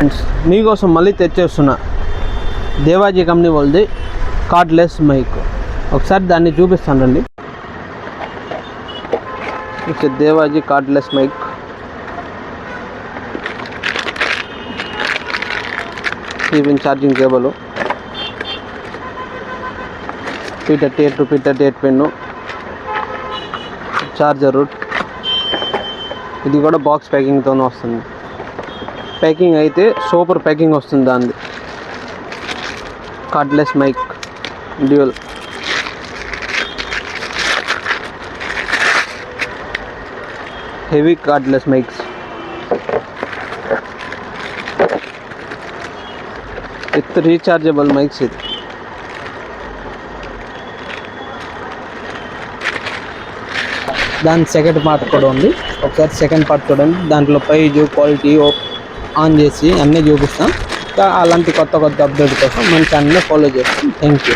Friends, మీకోసం మళ్ళీ తెచ్చేస్తున్నా దేవాజీ కంపెనీ వాళ్ళది కార్డ్లెస్ మైక్. ఒకసారి దాన్ని చూపిస్తానండి. Devaji cordless mic. Even charging cable, P38 to P38 pen, charger. ఇది కూడా బాక్స్ ప్యాకింగ్తోనే వస్తుంది. ప్యాకింగ్ అయితే సూపర్ ప్యాకింగ్ వస్తుంది దాన్ని. Cordless mic dual. Heavy cordless mics with rechargeable mics. ఇది దాని సెకండ్ పార్ట్ కూడా ఉంది. ఒకసారి సెకండ్ పార్ట్ చూడండి. దాంట్లో ప్రైజ్, క్వాలిటీ ఆన్ చేసి అన్నీ చూపిస్తాం. అలాంటి కొత్త అప్డేట్ కోసం మన ఛానల్ని ఫాలో చేస్తాం. Thank you.